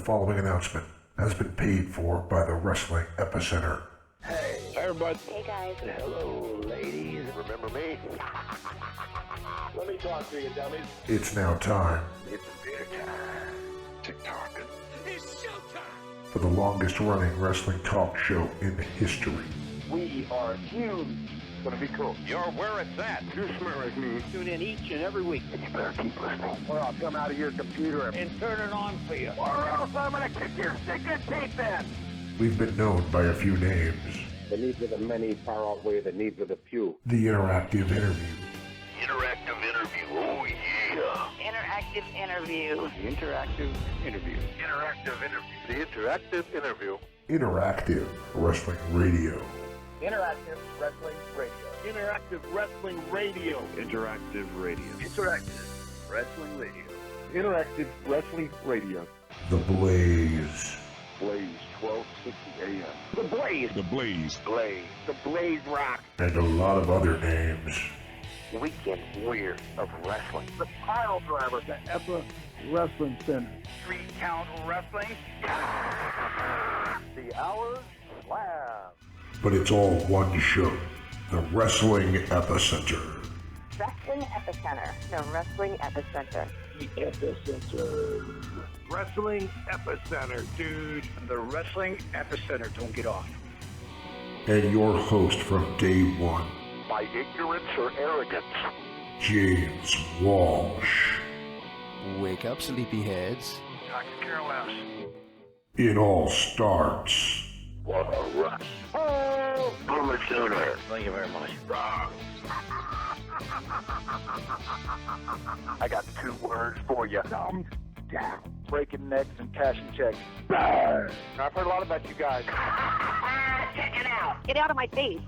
following announcement has been paid for by the Wrestling Epicenter. Hey, everybody. Hey, guys. Hello, ladies. Remember me? Let me talk to you, dummies. It's now time It's beer time. TikTok. It's showtime! for the longest running wrestling talk show in history. We are huge. It's gonna be cool. You're where it's at. You smell like me. Tune in each and every week. You better keep listening, or I'll come out of your computer And turn it on for you. or else I'm gonna kick your stinking teeth in. We've been known by a few names. The needs of the many far outweigh the needs of the few. The interactive interview, Interactive interview. Oh, yeah. Interactive interview. The interactive interview. Interactive interview. The interactive interview. interactive wrestling radio, Interactive wrestling radio. Interactive Wrestling Radio. Interactive radio. Interactive wrestling radio. Interactive wrestling radio. The Blaze, Blaze 1260 AM. The Blaze. The Blaze. Blaze. The Blaze Rock. and a lot of other names. Weekend Weird of Wrestling. The Pile Driver. The Epa Wrestling Center. 3-count wrestling. The Hours Lab. But it's all one show, the Wrestling Epicenter. Wrestling Epicenter. The Wrestling Epicenter. The Epicenter. Wrestling Epicenter, dude. The Wrestling Epicenter. Don't get off. And your host from day one, By ignorance or arrogance. James Walsh. Wake up, sleepyheads. Dr. Carol House. It all starts What a rush. Oh, Boomer Sooner. Thank you very much. I got 2 words for you. Thumbs down. Breaking necks and cashing checks. Bang. I've heard a lot about you guys. Check it out. Get out of my face.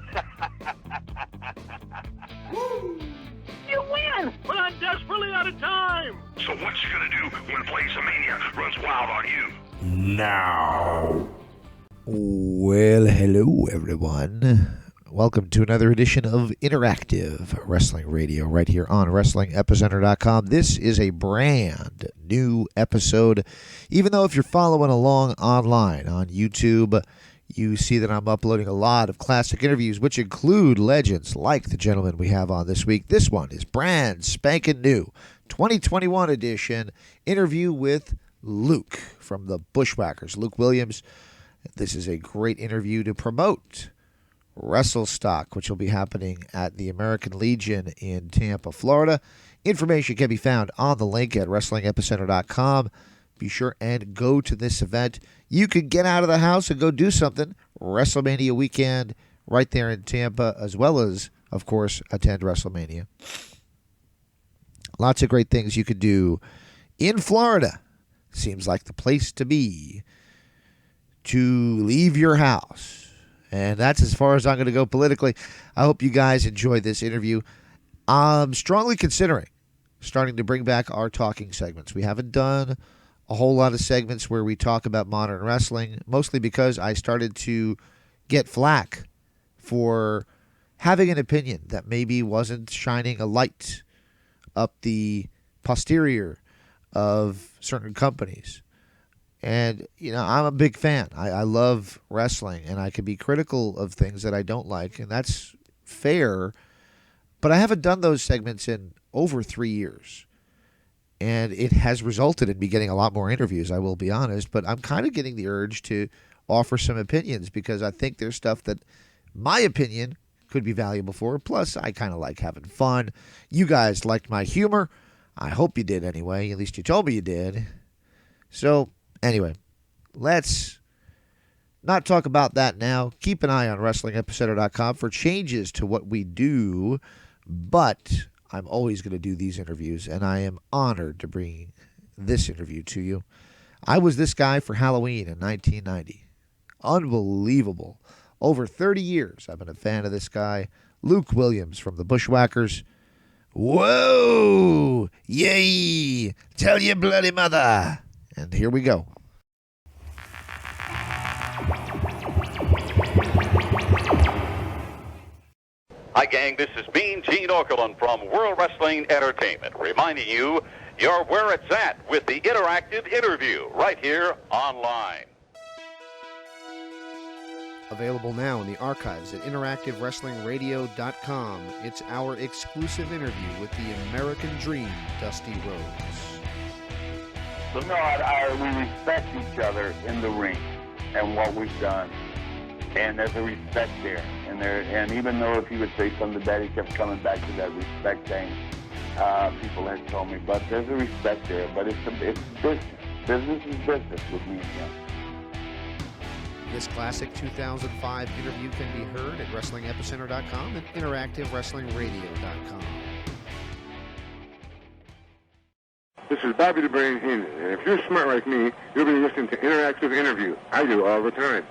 You win! But I'm desperately out of time! So what you gonna do when Blaze-a-mania runs wild on you? now. Well, hello, everyone. Welcome to another edition of Interactive Wrestling Radio right here on WrestlingEpicenter.com. This is a brand new episode. Even though if you're following along online on YouTube, you see that I'm uploading a lot of classic interviews, which include legends like the gentleman we have on this week. This one is brand spanking new, 2021 edition, interview with Luke from the Bushwhackers, Luke Williams. This is a great interview to promote WrestleStock, which will be happening at the American Legion in Tampa, Florida. Information can be found on the link at WrestlingEpicenter.com. Be sure and go to this event. You can get out of the house and go do something. WrestleMania weekend right there in Tampa, as well as, of course, attend WrestleMania. Lots of great things you could do in Florida. Seems like the place to be to leave your house. And that's as far as I'm going to go politically. I hope you guys enjoyed this interview. I'm strongly considering starting to bring back our talking segments. We haven't done a whole lot of segments where we talk about modern wrestling, mostly because I started to get flack for having an opinion that maybe wasn't shining a light up the posterior of certain companies. And, you know, I'm a big fan. I love wrestling, and I can be critical of things that I don't like, and that's fair. But I haven't done those segments in over 3 years. And it has resulted in me getting a lot more interviews, I will be honest. But I'm kind of getting the urge to offer some opinions because I think there's stuff that my opinion could be valuable for. Plus, I kind of like having fun. You guys liked my humor. I hope you did anyway. At least you told me you did. So, anyway, let's not talk about that now. Keep an eye on WrestlingEpicenter.com for changes to what we do. But I'm always going to do these interviews, and I am honored to bring this interview to you. I was this guy for Halloween in 1990. Unbelievable. Over 30 years I've been a fan of this guy, Luke Williams from the Bushwhackers. Whoa! Yay! Tell your bloody mother! And here we go. Hi, gang. This is Mean Gene Okerlund from World Wrestling Entertainment, reminding you You're where it's at with the interactive interview right here online. Available now in the archives at interactivewrestlingradio.com. It's our exclusive interview with the American Dream, Dusty Rhodes. So no, we respect each other in the ring and what we've done, and there's a respect there. And even though if he would say something bad, he kept coming back to that respect thing. People had told me, but there's a respect there. But it's business. Business is business with me and him. This classic 2005 interview can be heard at WrestlingEpicenter.com and InteractiveWrestlingRadio.com. This is Bobby the Brain Heenan, and if you're smart like me, you'll be listening to Interactive Interview. I do all the time.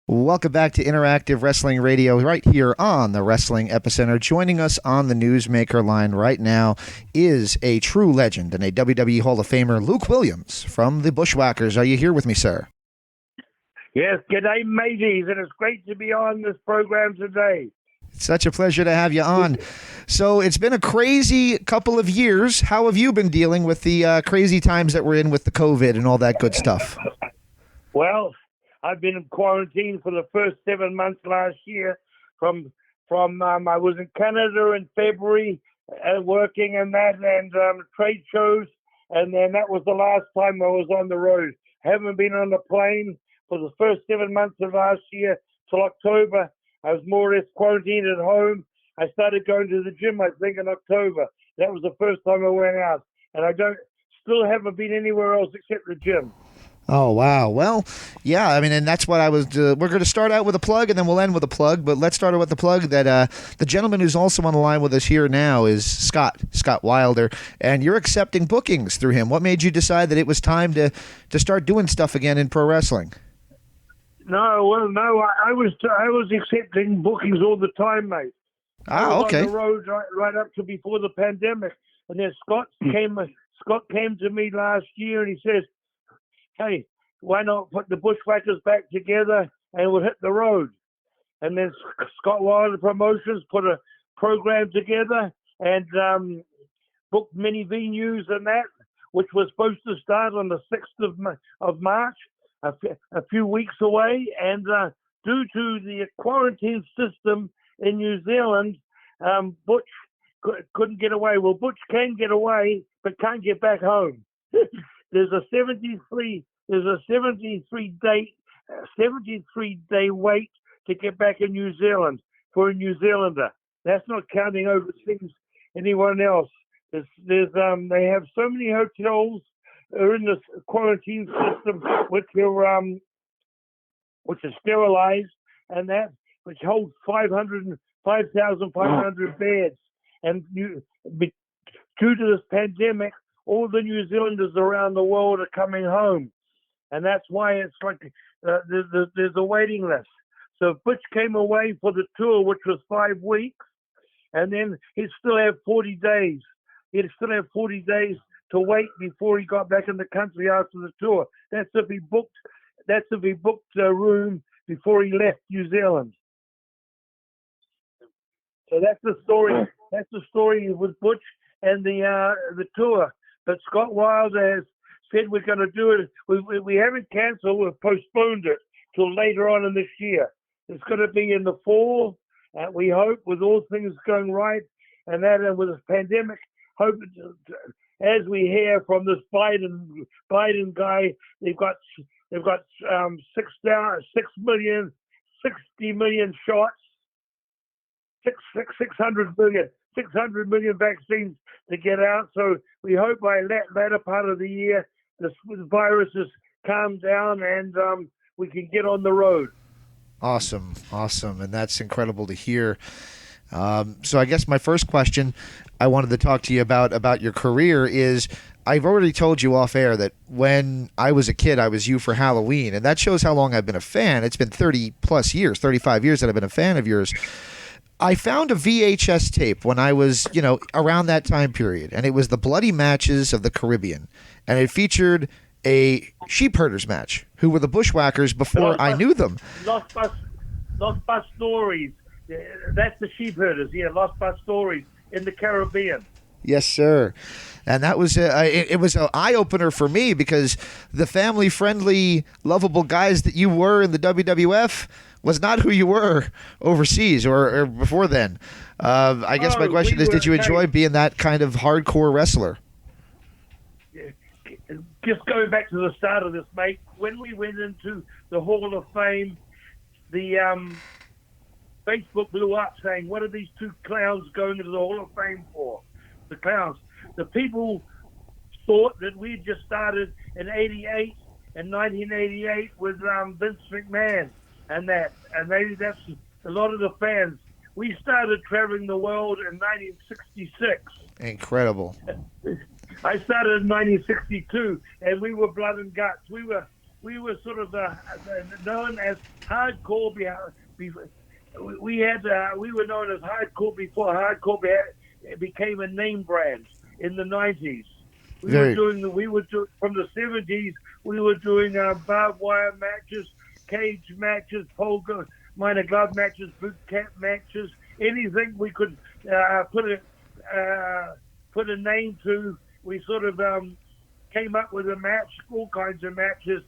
Welcome back to Interactive Wrestling Radio right here on the Wrestling Epicenter. Joining us on the Newsmaker line right now is a true legend and a WWE Hall of Famer, Luke Williams from the Bushwhackers. Are you here with me, sir? Yes, g'day, mateys, and it's great to be on this program today. It's such a pleasure to have you on. So it's been a crazy couple of years. How have you been dealing with the crazy times that we're in with the COVID and all that good stuff? Well, I've been in quarantine for the first 7 months last year. From I was in Canada in February working and that and trade shows, and then that was the last time I was on the road. Haven't been on a plane for the first 7 months of last year till October. I was more or less quarantined at home. I started going to the gym, I think, in October. That was the first time I went out. And I still haven't been anywhere else except the gym. Oh, wow. Well, yeah, I mean, and that's what I was, we're going to start out with a plug and then we'll end with a plug, but let's start out with the plug that the gentleman who's also on the line with us here now is Scott Wilder, and you're accepting bookings through him. What made you decide that it was time to start doing stuff again in pro wrestling? No, I was accepting bookings all the time, mate. Ah, okay. On the road right up to before the pandemic, and then Scott came to me last year and he says, "Hey, why not put the Bushwhackers back together and we'll hit the road?" And then Scott Wilder Promotions put a program together and booked many venues and that, which was supposed to start on the 6th of March. A few weeks away, and due to the quarantine system in New Zealand, Butch couldn't get away. Well, Butch can get away, but can't get back home. There's a 73 day wait to get back in New Zealand for a New Zealander. That's not counting overseas anyone else. They have so many hotels are in this quarantine system, which are sterilized, and that which holds 5,500 beds. And due to this pandemic, all the New Zealanders around the world are coming home, and that's why it's like there's a waiting list. So Butch came away for the tour, which was 5 weeks, and then he'd still have 40 days. He'd still have 40 days to wait before he got back in the country after the tour. That's if he booked a room before he left New Zealand. So that's the story. That's the story with Butch and the tour. But Scott Wilder has said we're going to do it. We haven't cancelled. We've postponed it till later on in this year. It's going to be in the fall. We hope, with all things going right, and with this pandemic, hope. As we hear from this Biden guy, they've got 60 million shots, 600 million vaccines to get out. So we hope by latter part of the year this virus has calmed down and we can get on the road. Awesome, and that's incredible to hear. So I guess my first question I wanted to talk to you about your career is, I've already told you off air that when I was a kid, I was you for Halloween, and that shows how long I've been a fan. It's been 35 years that I've been a fan of yours. I found a VHS tape when I was, around that time period, and it was the Bloody Matches of the Caribbean, and it featured a sheep herders match, who were the Bushwhackers before I knew them. Lost Bus Stories. That's the sheep herders. Yeah, Lost Bus Stories in the Caribbean. Yes, sir. And that was it was an eye-opener for me because the family-friendly, lovable guys that you were in the WWF was not who you were overseas or before then. I guess my question is, did you enjoy being that kind of hardcore wrestler? Just going back to the start of this, mate, when we went into the Hall of Fame, the Facebook blew up saying, what are these two clowns going into the Hall of Fame for? The clowns. The people thought that we just started in 88 and 1988 with Vince McMahon and that. And that's a lot of the fans. We started traveling the world in 1966. Incredible. I started in 1962, and we were blood and guts. We were sort of known as hardcore. We were known as hardcore before hardcore became a name brand in the 90s. We were doing from the 70s. We were doing barbed wire matches, cage matches, polka, minor glove matches, boot camp matches, anything we could put a name to. We sort of came up with a match, all kinds of matches.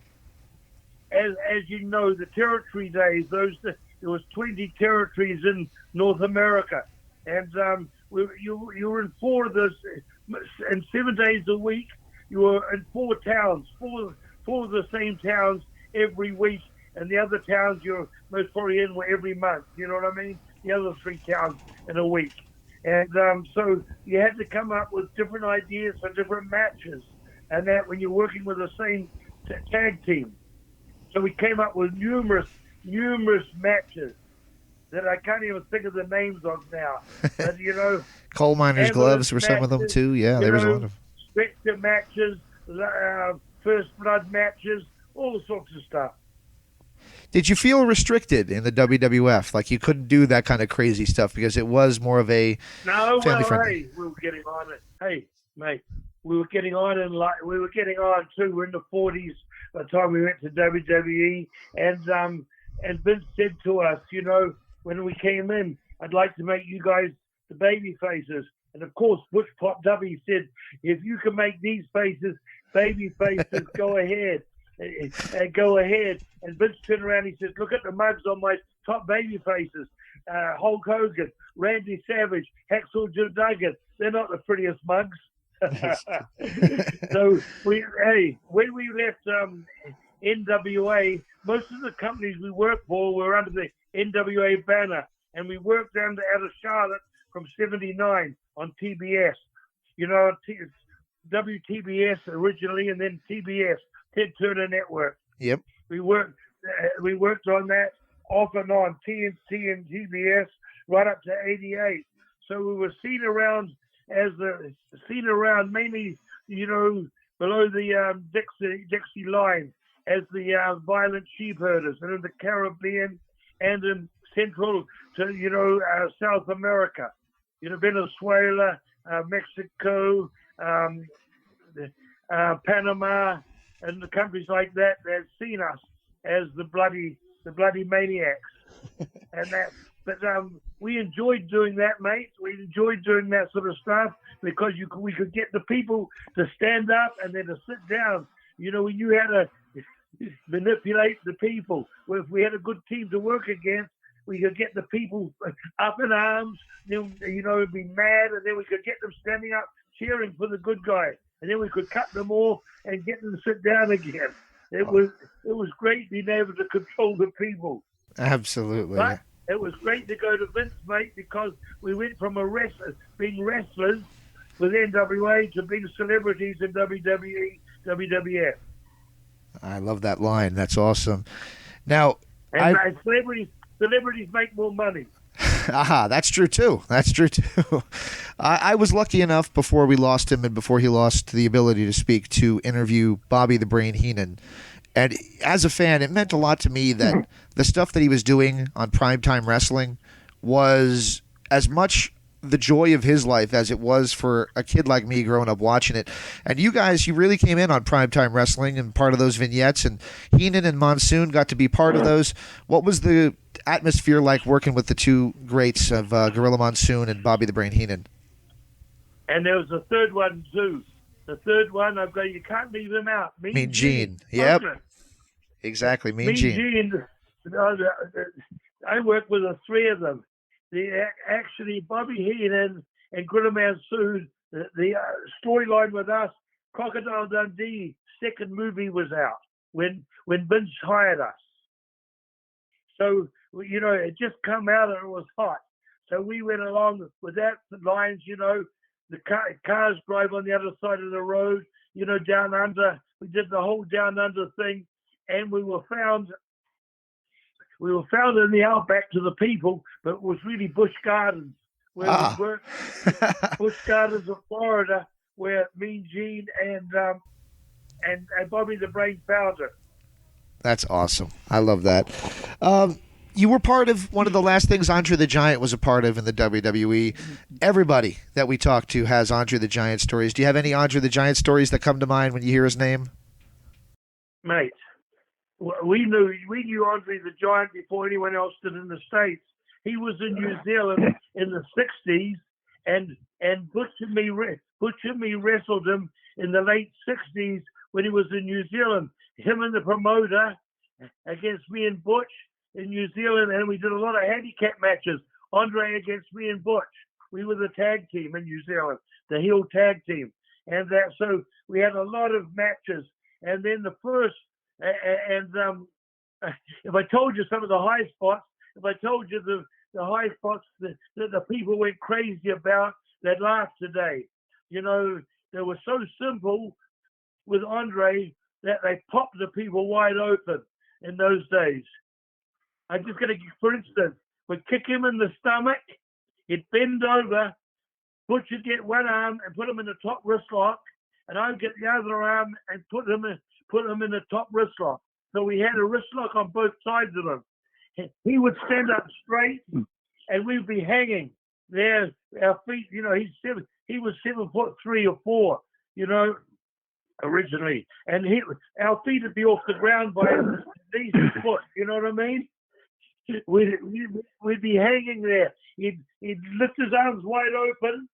As you know, the territory days, there was 20 territories in North America, and you were in 4 of those, and 7 days a week. You were in 4 towns, four of the same towns every week, and the other towns you're most probably in were every month. You know what I mean? The other 3 towns in a week. And so you had to come up with different ideas for different matches, and that when you're working with the same tag team. So we came up with numerous matches that I can't even think of the names of now. But, you know, coal miners' gloves were some of them too. Yeah, there was a lot of stretcher matches, first blood matches, all sorts of stuff. Did you feel restricted in the WWF? Like you couldn't do that kind of crazy stuff because it was more of a family-friendly? Hey, we were getting on it. Hey, mate, we were getting on too. We're in the 40s by the time we went to WWE, and Vince said to us, you know, when we came in, I'd like to make you guys the baby faces. And of course, Butch popped up. He said, if you can make these faces baby faces, go ahead. Go ahead. And Vince turned around and he says, look at the mugs on my top baby faces. Hulk Hogan, Randy Savage, Hacksaw Jim Duggan. They're not the prettiest mugs. So when we left NWA, most of the companies we worked for were under the NWA banner, and we worked out of Charlotte from '79 on TBS. You know, WTBS originally, and then TBS, Ted Turner Network. Yep. We worked on that off and on, TNT and TBS, right up to '88. So we were seen around mainly, you know, below the Dixie line as the violent sheep herders, and in the Caribbean and in Central to, you know, South America, you know, Venezuela, Mexico, Panama, and the countries like that that have seen us as the bloody maniacs, and that. But we enjoyed doing that, mate. We enjoyed doing that sort of stuff because we could get the people to stand up and then to sit down. You know, we knew how to manipulate the people. Well, if we had a good team to work against, we could get the people up in arms. Then, you know, be mad, and then we could get them standing up, cheering for the good guy, and then we could cut them off and get them to sit down again. It was great being able to control the people. Absolutely. But it was great to go to Vince, mate, because we went from being wrestlers with NWA to being celebrities in WWE, WWF. I love that line. That's awesome. Now, celebrities make more money. Aha, that's true too. I was lucky enough before we lost him and before he lost the ability to speak to interview Bobby the Brain Heenan. And as a fan, it meant a lot to me that the stuff that he was doing on Primetime Wrestling was as much the joy of his life as it was for a kid like me growing up watching it. And you guys, you really came in on Primetime Wrestling and part of those vignettes, and Heenan and Monsoon got to be part of those. What was the atmosphere like working with the two greats of Gorilla Monsoon and Bobby the Brain Heenan? And there was a third one too. The third one, I've got, you can't leave him out. Mean Gene. Yep. Exactly. Mean Gene. I worked with the three of them. Actually, Bobby Heenan and Gritterman Sood, the storyline with us, Crocodile Dundee second movie was out when Vince hired us. So, you know, it just come out and it was hot. So we went along with that lines, you know, the cars drive on the other side of the road, you know, down under. We did the whole down under thing, and we were found in the outback to the people, but it was really Busch Gardens where we worked. Busch Gardens of Florida, where Mean Gene and Bobby the Brain found it. That's awesome. I love that. You were part of one of the last things Andre the Giant was a part of in the WWE. Everybody that we talk to has Andre the Giant stories. Do you have any Andre the Giant stories that come to mind when you hear his name? Mate, we knew Andre the Giant before anyone else did in the States. He was in New Zealand in the 60s, and Butch and me wrestled him in the late 60s when he was in New Zealand. Him and the promoter against me and Butch in New Zealand, and we did a lot of handicap matches. Andre against me and Butch. We were the tag team in New Zealand, the heel tag team, and that. So we had a lot of matches. And then the first, if I told you some of the high spots, if I told you the high spots that the people went crazy about, they'd laugh today. You know, they were so simple with Andre that they popped the people wide open in those days. I'm just going to, for instance, we'd kick him in the stomach, he'd bend over, Butch would get one arm and put him in the top wrist lock, and I'd get the other arm and put him in the top wrist lock. So we had a wrist lock on both sides of him. He would stand up straight, and we'd be hanging there. Our feet, you know, he was 7'3" or 4, you know, originally, and our feet would be off the ground by at least a foot. You know what I mean? We'd be hanging there. He'd lift his arms wide open,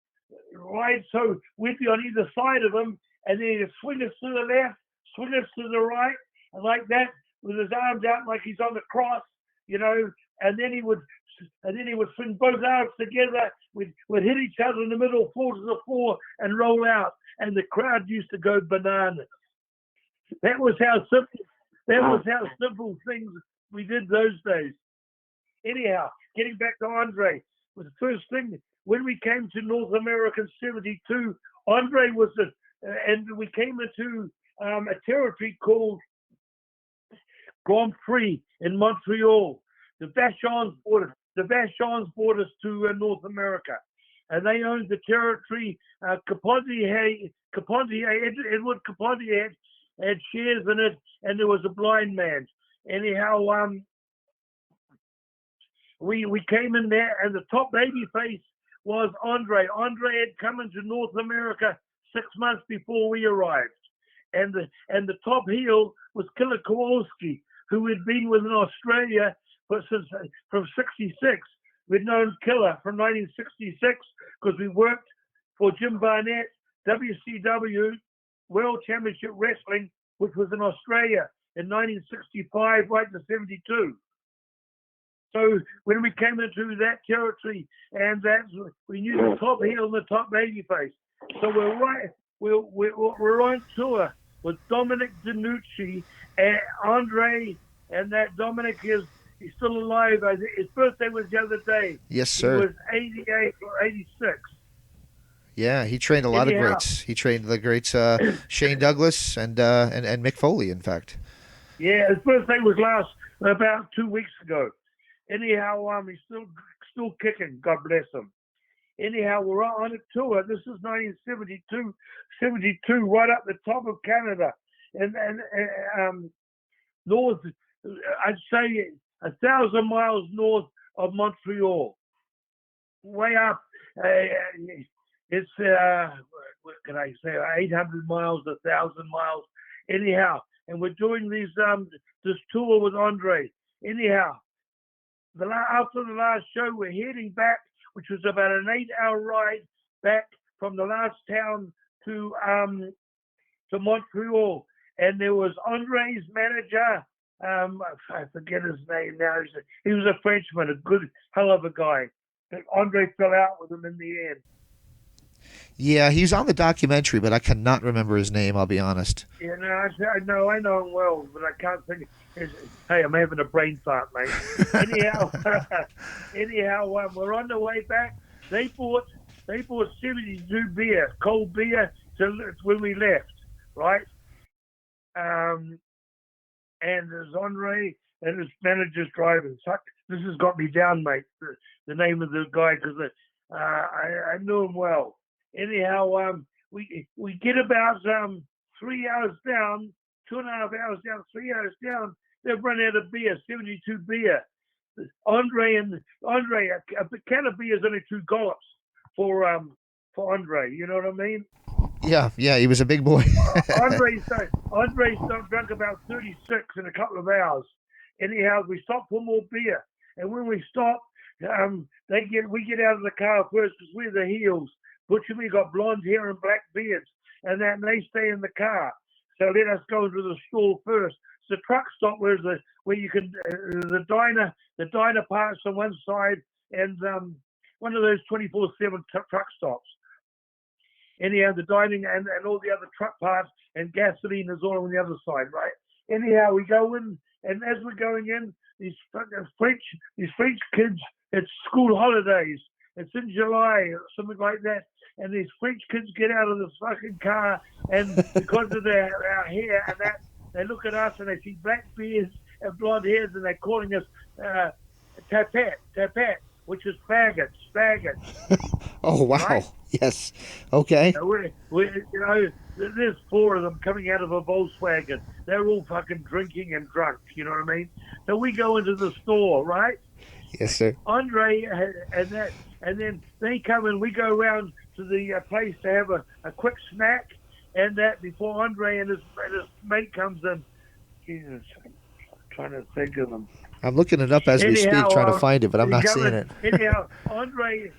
right? So we'd be on either side of him, and then he'd swing us to the left, swing us to the right, and like that, with his arms out like he's on the cross, you know. And then he would swing both arms together. We'd hit each other in the middle, 4 to the 4, and roll out. And the crowd used to go bananas. That was how simple things we did those days. Anyhow, getting back to Andre, was the first thing when we came to North America in '72. Andre was and we came into a territory called Grand Prix in Montreal. The Vachons brought us to North America, and they owned the territory. Edward Caponti had shares in it, and there was a blind man. Anyhow, we came in there, and the top baby face was Andre. Andre had come into North America 6 months before we arrived, and the top heel was Killer Kowalski, who had been within Australia from '66. We'd known Killer from 1966 because we worked for Jim Barnett, WCW, World Championship Wrestling, which was in Australia in 1965 right to '72. So when we came into that territory, and we knew the top heel and the top babyface. So we're on tour with Dominic DiNucci and Andre, and that Dominic he's still alive. His birthday was the other day. Yes, sir. He was 88 or 86. Yeah, he trained a lot of greats. He trained the greats Shane Douglas and Mick Foley, in fact. Yeah, his birthday was about 2 weeks ago. Anyhow, he's still kicking. God bless him. Anyhow, we're on a tour. This is 1972, right up the top of Canada, and north. I'd say 1,000 miles north of Montreal. Way up. It's what can I say? 800 miles, 1,000 miles. Anyhow, and we're doing this tour with Andre. Anyhow, after the last show, we're heading back, which was about an 8-hour ride back from the last town to Montreal, and there was Andre's manager. I forget his name now. He was a Frenchman, a good hell of a guy. But Andre fell out with him in the end. Yeah, he's on the documentary, but I cannot remember his name, I'll be honest. Yeah, no, I know him well, but I can't think. Hey, I'm having a brain fart, mate. Anyhow, we're on the way back. They bought 72 beer, cold beer, when we left, right? And there's Andre and his manager's driving. So this has got me down, mate. The name of the guy, because I knew him well. Anyhow, we get about 3 hours down, 2.5 hours down, 3 hours down. They've run out of beer, 72 beer. Andre, a can of beer is only 2 gollops for Andre. You know what I mean? Yeah, he was a big boy. Andre's drunk about 36 in a couple of hours. Anyhow, we stopped for more beer, and when we stop, we get out of the car first because we're the heels. Butch and me got blonde hair and black beards, and they stay in the car. So let us go into the store first. It's a truck stop where you can the diner parts on one side, and one of those 24/7 truck stops. Anyhow, the dining and all the other truck parts and gasoline is all on the other side, right? Anyhow, we go in, and as we're going in, these French kids, it's school holidays. It's in July or something like that. And these French kids get out of the fucking car, and because of our hair and that, they look at us and they see black beards and blonde hairs, and they're calling us tapet, which is faggots. Oh, wow. Right? Yes. Okay. So there's 4 of them coming out of a Volkswagen. They're all fucking drinking and drunk, you know what I mean? So we go into the store, right? Yes, sir. Andre and then they come and we go around to the place to have a quick snack, and that before Andre and his mate comes in. Jesus, I'm trying to think of them. I'm looking it up as we speak, trying to find it, but I'm not seeing it. Anyhow, Andre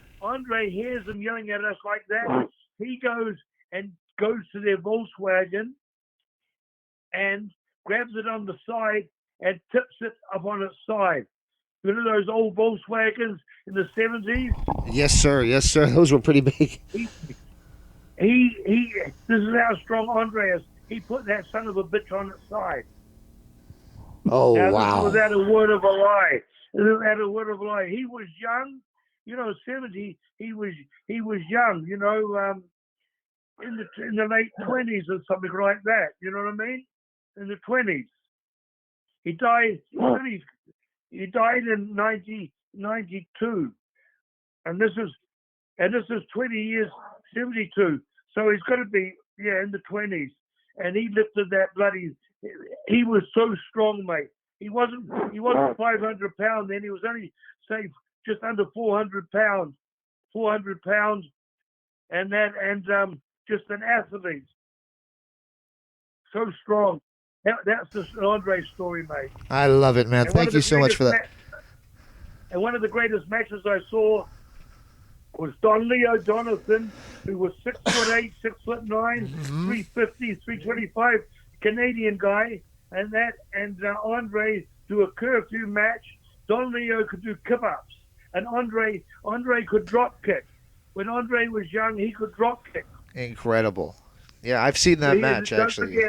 hears them yelling at us like that. He goes to their Volkswagen and grabs it on the side and tips it up on its side. You know those old Volkswagens in the 70s? Yes, sir. Those were pretty big. This is how strong Andre is. He put that son of a bitch on its side. Oh, now, wow. Without a word of a lie. He was young. 70, he was young, in the late 20s or something like that. You know what I mean? In the 20s. He died in 1992, and this is 20 years, 72. So he's got to be in the 20s, and he lifted that bloody. He was so strong, mate. He wasn't 500 pounds then. He was only say just under 400 pounds, and just an athlete. So strong. That's the Andre story, mate. I love it, man. Thank you so much for that. And one of the greatest matches I saw was Don Leo Donaldson, who was 6'8", 6'9", 350, 325, Canadian guy, and Andre do a curfew match. Don Leo could do kip-ups, and Andre could drop kick. When Andre was young, he could drop kick. Incredible. Yeah, I've seen that match, actually.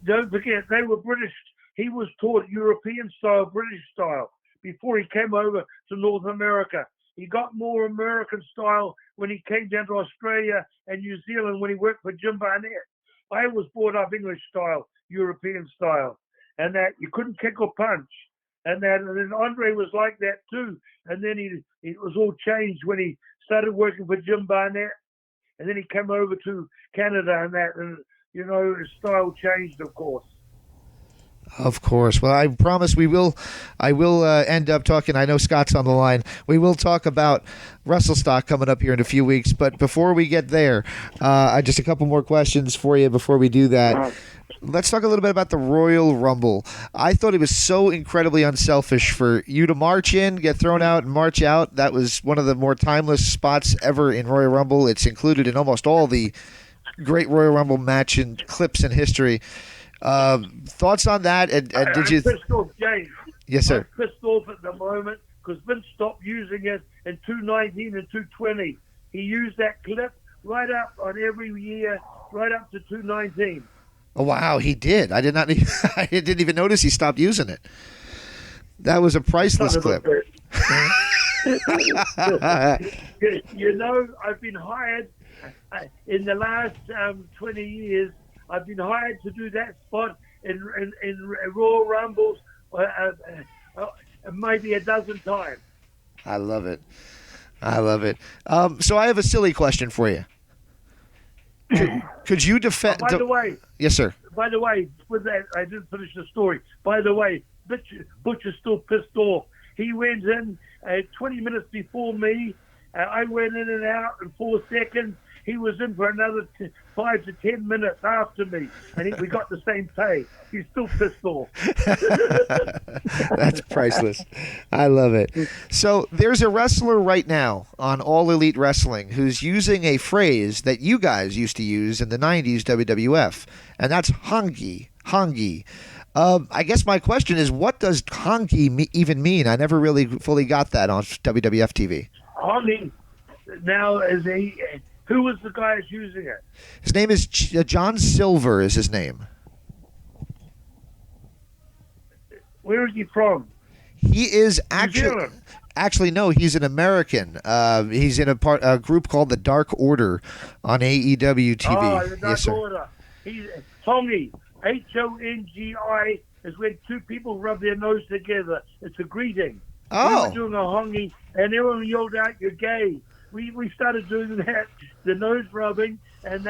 Don't forget, they were British. He was taught European style, British style, before he came over to North America. He got more American style when he came down to Australia and New Zealand when he worked for Jim Barnett. I was brought up English style, European style, and that you couldn't kick or punch. And then Andre was like that too. And then it was all changed when he started working for Jim Barnett. And then he came over to Canada and his style changed, of course. Of course. Well, I promise I will end up talking. I know Scott's on the line. We will talk about WrestleStock coming up here in a few weeks. But before we get there, just a couple more questions for you before we do that. Let's talk a little bit about the Royal Rumble. I thought it was so incredibly unselfish for you to march in, get thrown out, and march out. That was one of the more timeless spots ever in Royal Rumble. It's included in almost all the great Royal Rumble match and clips in history. Thoughts on that? And did you? Pissed off, James. Yes, sir. I'm pissed off at the moment because Vince stopped using it in 219 and 220. He used that clip right up on every year, right up to 219. Oh wow, he did. I did not. I didn't even notice he stopped using it. That was a priceless clip. You know, I've been hired in the last 20 years. I've been hired to do that spot in Royal Rumbles maybe a dozen times. I love it. I love it. So I have a silly question for you. Could you defend? By the way, yes, sir. By the way, with that, I didn't finish the story. By the way, Butcher's still pissed off. He went in 20 minutes before me. I went in and out in 4 seconds. He was in for another 5 to 10 minutes after me, and we got the same pay. He's still pissed off. That's priceless. I love it. So there's a wrestler right now on All Elite Wrestling who's using a phrase that you guys used to use in the 90s WWF, and that's Hongi. Hongi. I guess my question is, what does Hongi even mean? I never really fully got that on WWF TV. Hongi now is who was the guy that's using it? His name is John Silver. Is his name? Where is he from? He is actually no. He's an American. He's in a group called the Dark Order on AEW TV. Oh, the Dark yes, sir. Order. He's Hongi. Hongi is when two people rub their nose together. It's a greeting. Oh. We were doing a Hongi, and everyone yelled out, "You're gay." We started doing that, the nose rubbing, and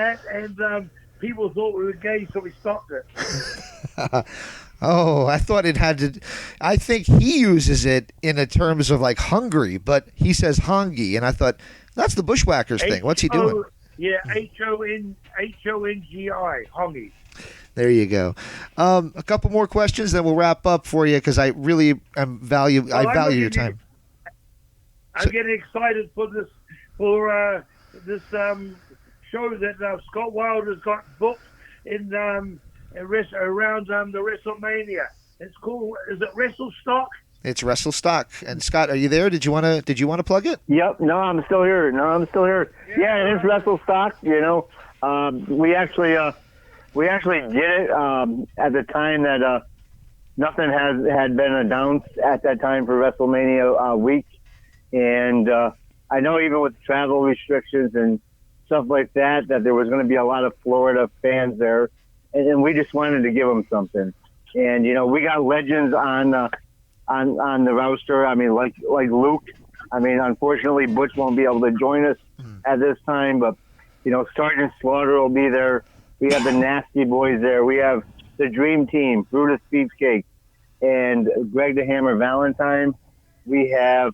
people thought we were gay, so we stopped it. Oh, I thought it had to. I think he uses it in a terms of like hungry, but he says hongi, and I thought that's the Bushwhackers thing. What's he doing? Yeah, Hongi, Hongi. There you go. A couple more questions, then we'll wrap up for you because I really value your time. I'm getting excited for this show that Scott Wilder's got booked in around the WrestleMania. It's called. Is it WrestleStock? It's WrestleStock. And Scott, are you there? Did you want to plug it? Yep. No, I'm still here. Yeah, it's WrestleStock. You know, we actually did it at the time that nothing had been announced at that time for WrestleMania week, and I know even with travel restrictions and stuff like that there was going to be a lot of Florida fans there, and we just wanted to give them something. And you know, we got legends on the roster. I mean, like Luke. I mean, unfortunately, Butch won't be able to join us at this time, but you know, Sergeant Slaughter will be there. We have the Nasty Boys there. We have the Dream Team, Brutus Beefcake, and Greg the Hammer Valentine. We have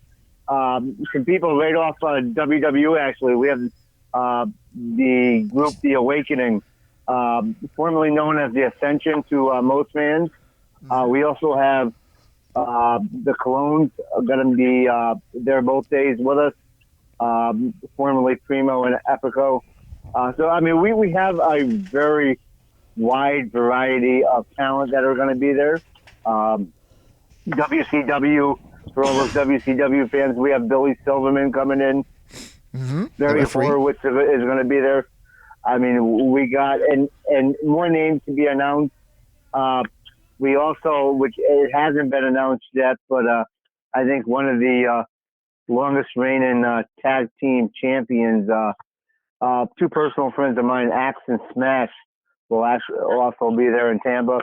some people right off WWE, actually. We have the group The Awakening, formerly known as The Ascension to most fans. We also have the Colognes going to be there both days with us, formerly Primo and Epico. So, I mean, we have a very wide variety of talent that are going to be there. WCW, for all those WCW fans, we have Billy Silverman coming in. Mm-hmm. Barry Horowitz is going to be there. I mean, we got, and more names to be announced. We also, which it hasn't been announced yet, but I think one of the longest reigning tag team champions, two personal friends of mine, Axe and Smash, will actually also be there in Tampa.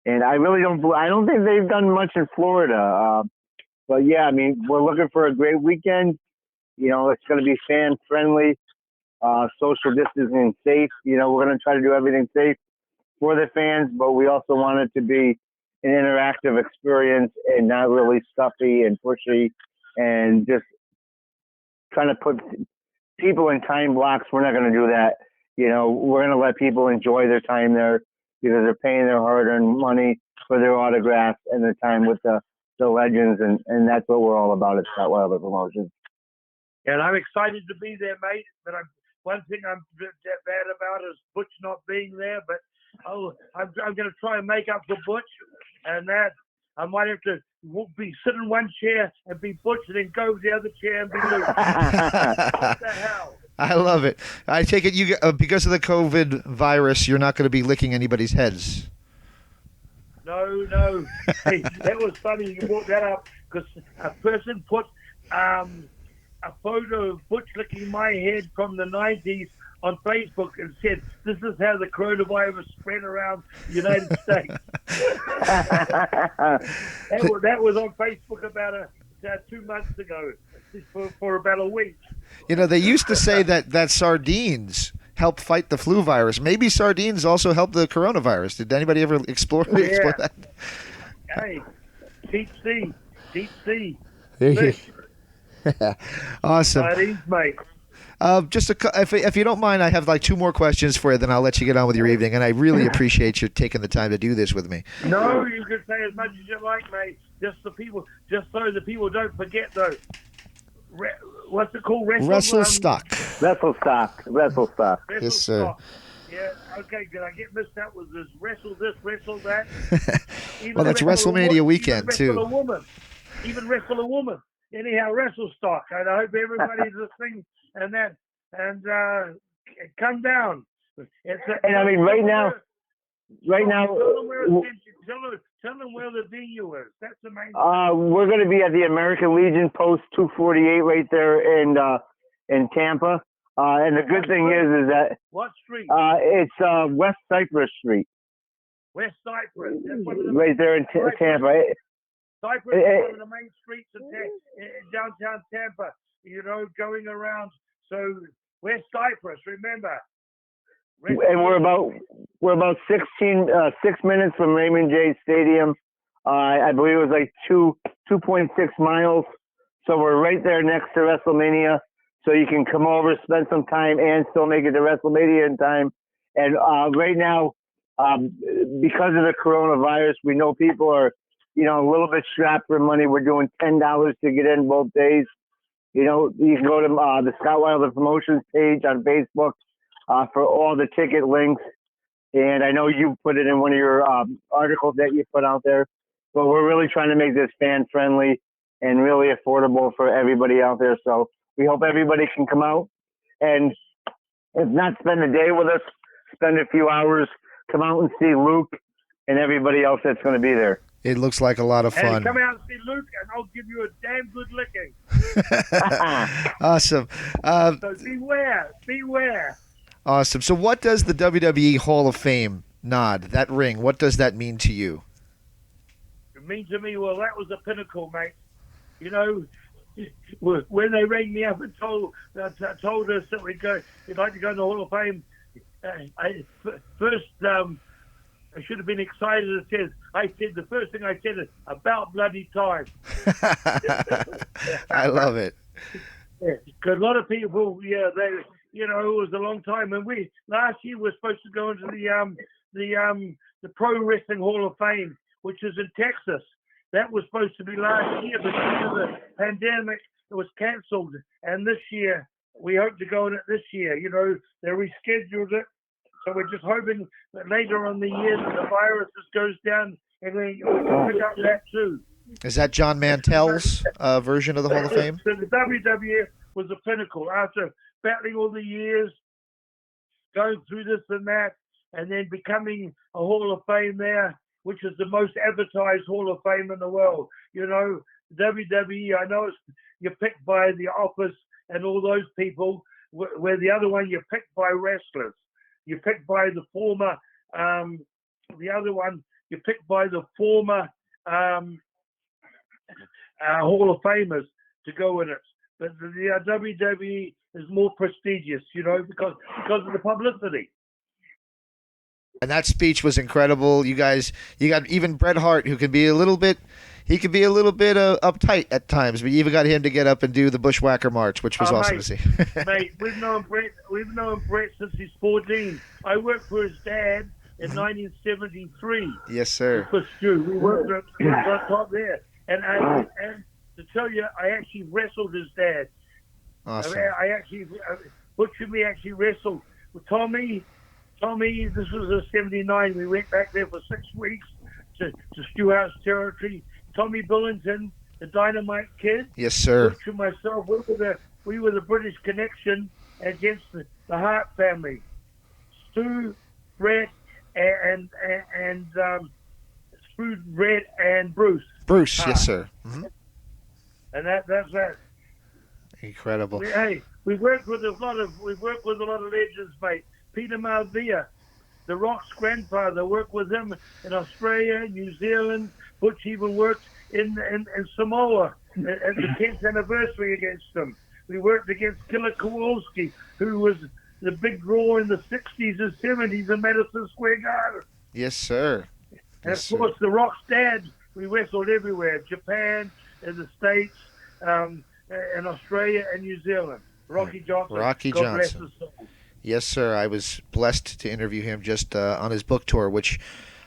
And I don't think they've done much in Florida. But yeah, I mean, we're looking for a great weekend. You know, it's going to be fan friendly, social distancing safe. You know, we're going to try to do everything safe for the fans, but we also want it to be, an interactive experience and not really stuffy and pushy and just trying to put people in time blocks. We're not going to do that. You know, we're going to let people enjoy their time there because they're paying their hard-earned money for their autographs and their time with the legends, and that's what we're all about at Scott Wilder Promotions. And I'm excited to be there, mate. But one thing I'm bad about is Butch not being there. But I'm going to try and make up for Butch, and that I might have to be sit in one chair and be Butch, and then go to the other chair and be Luke. What the hell? I love it. I take it you because of the COVID virus, you're not going to be licking anybody's heads. No. Hey, that was funny you brought that up because a person put a photo of Butch licking my head from the 90s on Facebook and said, "This is how the coronavirus spread around the United States." that was on Facebook about 2 months ago for about a week. You know, they used to say that sardines help fight the flu virus. Maybe sardines also help the coronavirus. Did anybody ever explore that? Hey, deep sea. Awesome. Sardines, mate. If you don't mind, I have like 2 more questions for you, then I'll let you get on with your evening. And I really appreciate you taking the time to do this with me. No, you can say as much as you like, mate. Just so the people don't forget, though. What's it called? WrestleStock. WrestleStock. Yes, sir. Yeah, okay, did I get mixed up with this, wrestle that? Well, that's WrestleMania weekend, too. Even wrestle a woman. Anyhow, WrestleStock. And I hope everybody's listening and come down. And I mean, right now. Tell them where the venue is. That's the main We're going to be at the American Legion Post 248 right there in Tampa. And the good thing is that what street? It's West Cypress Street. West Cypress. Right there in Tampa. Cypress is one of the main streets in downtown Tampa. You know, going around. So West Cypress, remember. And we're about 6 minutes from Raymond J. Stadium. I believe it was like 2.6 miles. So we're right there next to WrestleMania. So you can come over, spend some time, and still make it to WrestleMania in time. And right now, because of the coronavirus, we know people are, a little bit strapped for money. We're doing $10 to get in both days. You can go to the Scott Wilder Promotions page on Facebook for all the ticket links. And I know you put it in one of your articles that you put out there. But we're really trying to make this fan-friendly and really affordable for everybody out there. So we hope everybody can come out and, if not spend the day with us, spend a few hours, come out and see Luke and everybody else that's going to be there. It looks like a lot of fun. And come out and see Luke, and I'll give you a damn good licking. Awesome. So beware. Awesome. So what does the WWE Hall of Fame nod, that ring, what does that mean to you? It means to me, well, that was the pinnacle, mate. When they rang me up and told us that we'd like to go in the Hall of Fame, I should have been excited. The first thing I said is about bloody time. I love it. Because a lot of people, it was a long time. And last year we were supposed to go into the Pro Wrestling Hall of Fame, which is in Texas. That was supposed to be last year, but due to the pandemic, it was cancelled. And this year, we hope to go in it this year. They rescheduled it. So we're just hoping that later on the year that the virus just goes down and we can pick up that too. Is that John Mantell's version of the Hall of Fame? So the WWF was the pinnacle after battling all the years, going through this and that, and then becoming a Hall of Fame there, which is the most advertised Hall of Fame in the world. WWE, I know you're picked by The Office and all those people, where the other one you're picked by wrestlers. You're picked by the former, the other one, you're picked by the former Hall of Famers to go in it. But the WWE is more prestigious, because of the publicity. And that speech was incredible. You got even Bret Hart, who can be a little bit uptight at times, but you even got him to get up and do the Bushwhacker March, which was awesome to see. Mate, we've known Bret since he's 14. I worked for his dad in 1973. Yes, sir. We worked on top there. And to tell you, I actually wrestled his dad. Awesome. Butch and me actually wrestled with Tommy, this was in 79. We went back there for 6 weeks to Stu House territory. Tommy Billington, the Dynamite Kid. Yes, sir. Butch and myself, we were the British connection against the Hart family. Stu, Brett, and Bruce. Bruce, Hart. yes, sir. Mm-hmm. And that's that. Incredible. We've worked with a lot of legends, mate. Peter Malvia, The Rock's grandfather, worked with him in Australia, New Zealand. Butch even worked in Samoa at the 10th anniversary against them. We worked against Killer Kowalski, who was the big draw in the 60s and 70s in Madison Square Garden. Yes, sir. And of course, The Rock's dad, we wrestled everywhere, Japan, in the States, in Australia and New Zealand. Rocky Johnson. God bless his soul. Yes, sir. I was blessed to interview him just on his book tour, which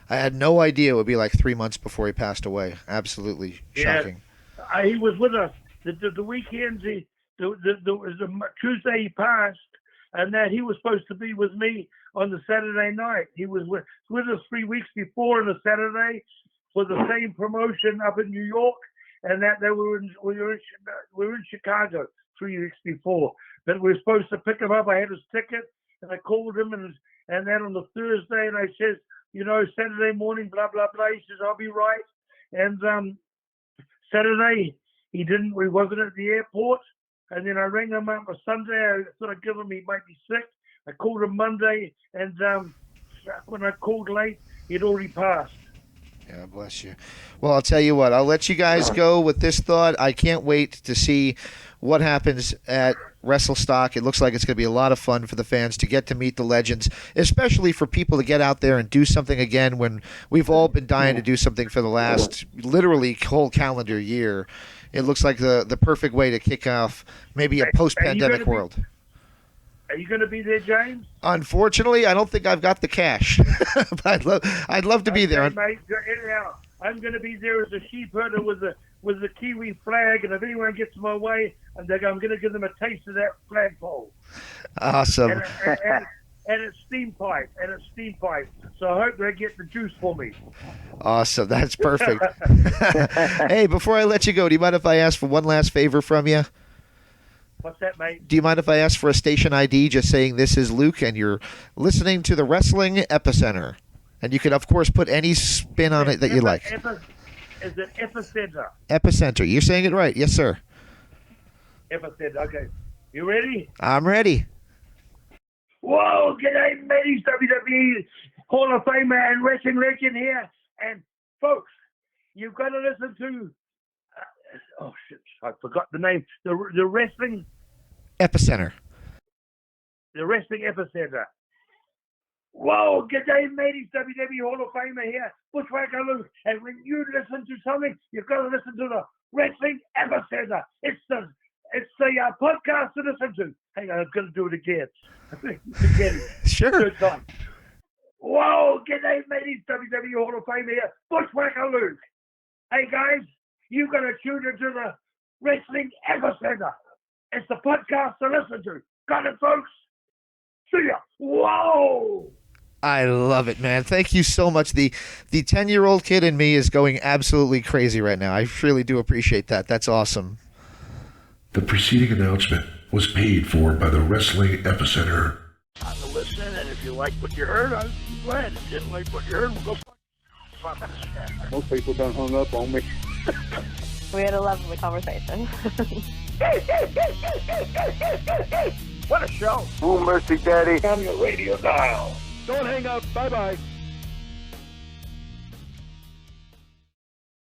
I had no idea would be like 3 months before he passed away. Absolutely shocking. He was with us. The weekends, the Tuesday he passed, and that he was supposed to be with me on the Saturday night. He was with us 3 weeks before on a Saturday for the same promotion up in New York, and that we were in Chicago 3 weeks before. But we were supposed to pick him up. I had his ticket, and I called him, and then on the Thursday, and I said, Saturday morning, blah, blah, blah. He says, I'll be right. And Saturday, he wasn't at the airport. And then I rang him up on Sunday. I thought I'd give him, he might be sick. I called him Monday, and when I called late, he'd already passed. Yeah, bless you. Well, I'll tell you what. I'll let you guys go with this thought. I can't wait to see what happens at WrestleStock. It looks like it's going to be a lot of fun for the fans to get to meet the legends, especially for people to get out there and do something again when we've all been dying to do something for the last literally whole calendar year. It looks like the perfect way to kick off maybe a post-pandemic world. Are you going to be there, James? Unfortunately, I don't think I've got the cash, but I'd love to be there. Mate, anyhow, I'm going to be there as a sheep herder with the Kiwi flag, and if anyone gets my way, I'm going to give them a taste of that flagpole. Awesome. And it's steam pipe, So I hope they get the juice for me. Awesome. That's perfect. Hey, before I let you go, do you mind if I ask for one last favor from you? What's that, mate? Do you mind if I ask for a station ID just saying this is Luke and you're listening to the Wrestling Epicenter? And you can, of course, put any spin on it that you like. Is it Epicenter? Epicenter. You're saying it right. Yes, sir. Epicenter. Okay. You ready? I'm ready. Whoa, g'day, mateys. WWE Hall of Famer and wrestling legend here. And, folks, you've got to listen to... oh, shit. I forgot the name. The Wrestling... Epicenter. The Wrestling Epicenter. Whoa, g'day, mateys. WWE Hall of Famer here. Bushwhacker Luke. And when you listen to something, you've got to listen to the Wrestling Epicenter. It's the podcast to listen to. Hang on, I'm going to do it again. Sure. Good time. Whoa, g'day, mateys. WWE Hall of Famer here. Bushwhacker Luke. Hey, guys, you got to tune into the Wrestling Epicenter. It's the podcast to listen to. Got it, folks? See ya. Whoa. I love it, man. Thank you so much. The 10-year-old kid in me is going absolutely crazy right now. I really do appreciate that. That's awesome. The preceding announcement was paid for by the Wrestling Epicenter. I'm listening, and if you like what you heard, I'm glad. If you didn't like what you heard, we'll go fuck this. Most people don't hung up on me. We had a lovely conversation. What a show. Oh, mercy, Daddy. On your radio dial. Don't hang up. Bye-bye.